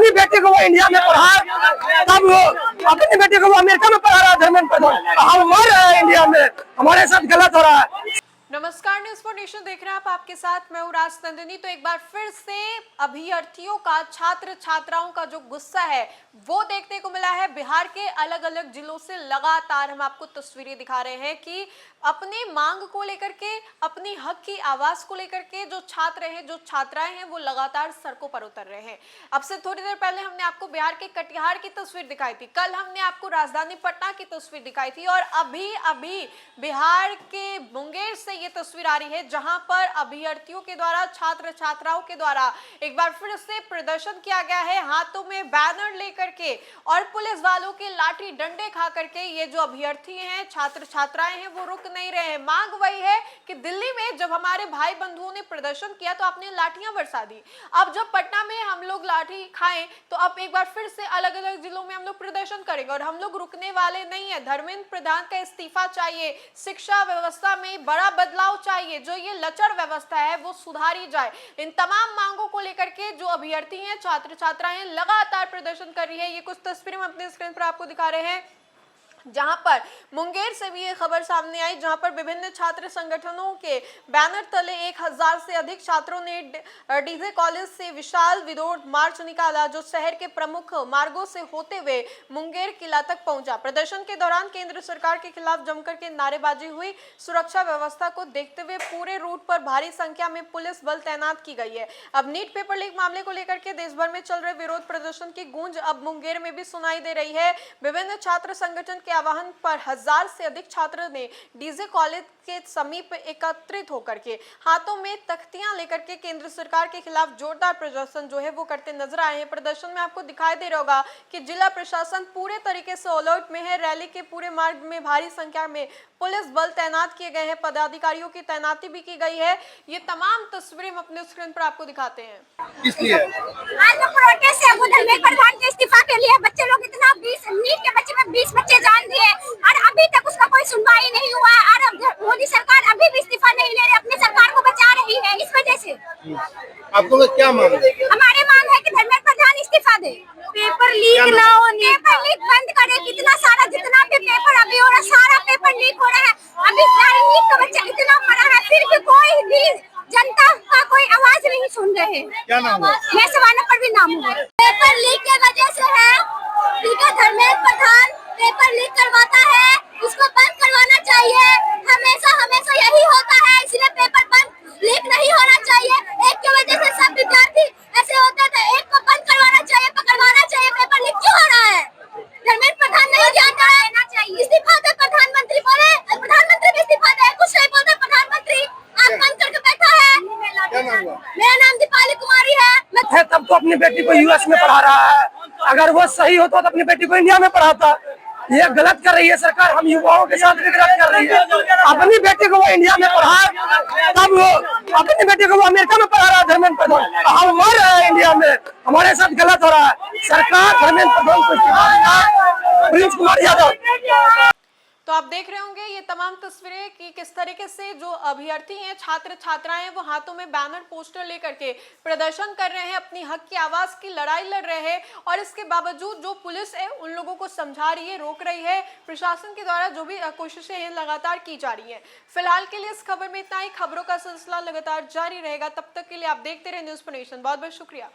अपनी बेटी को वो इंडिया में पढ़ा, तब वो अपनी बेटी को वो अमेरिका में पढ़ा रहा है धर्मेंद्र प्रधान। हम मर रहे हैं इंडिया में, हमारे साथ गलत हो रहा है। नमस्कार, न्यूज़ फॉर नेशन देख रहे हैं आप। आपके साथ मैं हूं राजनंदिनी। तो एक बार फिर से अभ्यर्थियों का, छात्र छात्राओं का जो गुस्सा है वो देखने को मिला है। बिहार के अलग अलग जिलों से लगातार हम आपको तस्वीरें दिखा रहे हैं कि अपनी मांग को लेकर के, अपनी हक की आवाज को लेकर के जो छात्र हैं, जो छात्राएं हैं, वो लगातार सड़कों पर उतर रहे हैं। अब से थोड़ी देर पहले हमने आपको बिहार के कटिहार की तस्वीर दिखाई थी, कल हमने आपको राजधानी पटना की तस्वीर दिखाई थी, और अभी अभी बिहार के मुंगेर से ये तस्वीर आ रही है जहां पर अभ्यर्थियों के द्वारा, छात्र छात्राओं के द्वारा एक बार फिर से प्रदर्शन किया गया है, हाथों में बैनर लेकर के और पुलिस वालों के लाठी डंडे खा करके। ये जो अभ्यर्थी हैं, छात्र छात्राएं हैं, वो रुक नहीं रहे हैं। मांग वही है कि दिल्ली में जब हमारे भाई बंधुओं ने प्रदर्शन किया तो आपने लाठियां बरसा दी, अब जब पटना में हम लोग लाठी खाएं तो अब एक बार फिर से अलग अलग जिलों में हम लोग प्रदर्शन करेंगे और हम लोग रुकने वाले नहीं है। धर्मेंद्र प्रधान का इस्तीफा चाहिए, शिक्षा व्यवस्था में बड़ा बदलाव चाहिए, जो ये लचर व्यवस्था है वो सुधारी जाए। इन तमाम मांगों को लेकर के जो अभ्यर्थी हैं, छात्र छात्राएं लगातार प्रदर्शन कर रही है। ये कुछ तस्वीरें हम अपने स्क्रीन पर आपको दिखा रहे हैं, जहां पर मुंगेर से भी ये खबर सामने आई, जहां पर विभिन्न छात्र संगठनों के बैनर तले 1000 से अधिक छात्रों ने डीजे कॉलेज से विशाल विरोध मार्च निकाला, जो शहर के प्रमुख मार्गों से होते हुए मुंगेर किला तक पहुंचा। प्रदर्शन के दौरान केंद्र सरकार के खिलाफ जमकर के नारेबाजी हुई। सुरक्षा व्यवस्था को देखते हुए पूरे रूट पर भारी संख्या में पुलिस बल तैनात की गई है। अब नीट पेपर लीक मामले को लेकर के देश भर में चल रहे विरोध प्रदर्शन की गूंज अब मुंगेर में भी सुनाई दे रही है। विभिन्न छात्र संगठन के आह्वान पर 1000 से अधिक छात्र ने डीजे कॉलेज के समीप एकत्रित होकर के हाथों में तख्तियां लेकर के केंद्र सरकार के खिलाफ जोरदार प्रदर्शन जो है वो करते नजर आए हैं। प्रदर्शन में आपको दिखाई दे रहा होगा कि जिला प्रशासन पूरे तरीके से अलर्ट में है। रैली के पूरे मार्ग में भारी संख्या में पुलिस बल तैनात किए गए हैं, पदाधिकारियों की तैनाती भी की गई है। ये तमाम तस्वीरें हम अपने स्क्रीन पर आपको दिखाते हैं। इसलिए आज लोग प्रोटेस्ट है, वो धर्मेंद्र प्रधान के इस्तीफा के लिए। बच्चे लोग इतना 20 नीट के बच्चे में 20 बच्चे जान दिए और अभी तक उसका कोई सुनवाई नहीं हुआ। और मोदी सरकार अभी भी इस्तीफा नहीं ले रही, अपनी सरकार को बचा रही है। इस वजह से आपको क्या मांग है? हमारे मांग है कि धर्मेंद्र प्रधान इस्तीफा दे, पेपर लीक ना हो, पेपर लीक बंद करे। कितना सारा, जितना भी पेपर अभी हो रहा है, सारा पेपर लीक हो रहा है। अभी सारे नीट का बच्चा इतना पढ़ा है, फिर भी कोई भी जनता का कोई आवाज नहीं सुन रहे। क्या नाम है? मैं सवाना पर भी नाम हूँ। पेपर लीक के वजह से है, ठीक है। धर्मेंद्र प्रधान पेपर लीक करवाता है, उसको बंद करवाना चाहिए। हमेशा हमेशा यही होता है, इसलिए पेपर बंद लीक नहीं होना चाहिए। एक की वजह से सब विद्यार्थी ऐसे होते थे, एक को बंद करवाना चाहिए, पकड़वाना चाहिए। पेपर लीक क्यों हो रहा है? धर्मेंद्र प्रधान नहीं जानता है, इस्तीफा दे। प्रधानमंत्री बोले, प्रधानमंत्री भी इस्तीफा दे, कुछ नहीं बोलते प्रधानमंत्री, आंख बंद करके बैठा है। क्या नाम हुआ? मेरा नाम दीपाली कुमारी है। तब तो अपनी बेटी को यूएस में पढ़ा रहा है, अगर वो सही होता तो अपनी बेटी को इंडिया में पढ़ाता। ये गलत कर रही है सरकार, हम युवाओं के साथ भी गलत कर रही है। अपनी बेटी को वो इंडिया में पढ़ा, तब वो अपनी बेटी को वो अमेरिका में पढ़ा रहा है धर्मेंद्र प्रधान। हम मर रहे हैं इंडिया में, हमारे साथ गलत हो रहा है। सरकार धर्मेंद्र प्रधान को इस्तीफा देना। प्रिंस कुमार यादव। तो आप देख रहे होंगे ये तमाम तस्वीरें कि किस तरीके से जो अभ्यर्थी हैं, छात्र छात्राएं, वो हाथों में बैनर पोस्टर लेकर के प्रदर्शन कर रहे हैं, अपनी हक की आवाज की लड़ाई लड़ रहे हैं। और इसके बावजूद जो पुलिस है उन लोगों को समझा रही है, रोक रही है। प्रशासन के द्वारा जो भी कोशिशें हैं लगातार की जा रही है। फिलहाल के लिए इस खबर में इतना ही। खबरों का सिलसिला लगातार जारी रहेगा, तब तक के लिए आप देखते रहे न्यूज़ फॉर नेशन। बहुत बहुत शुक्रिया।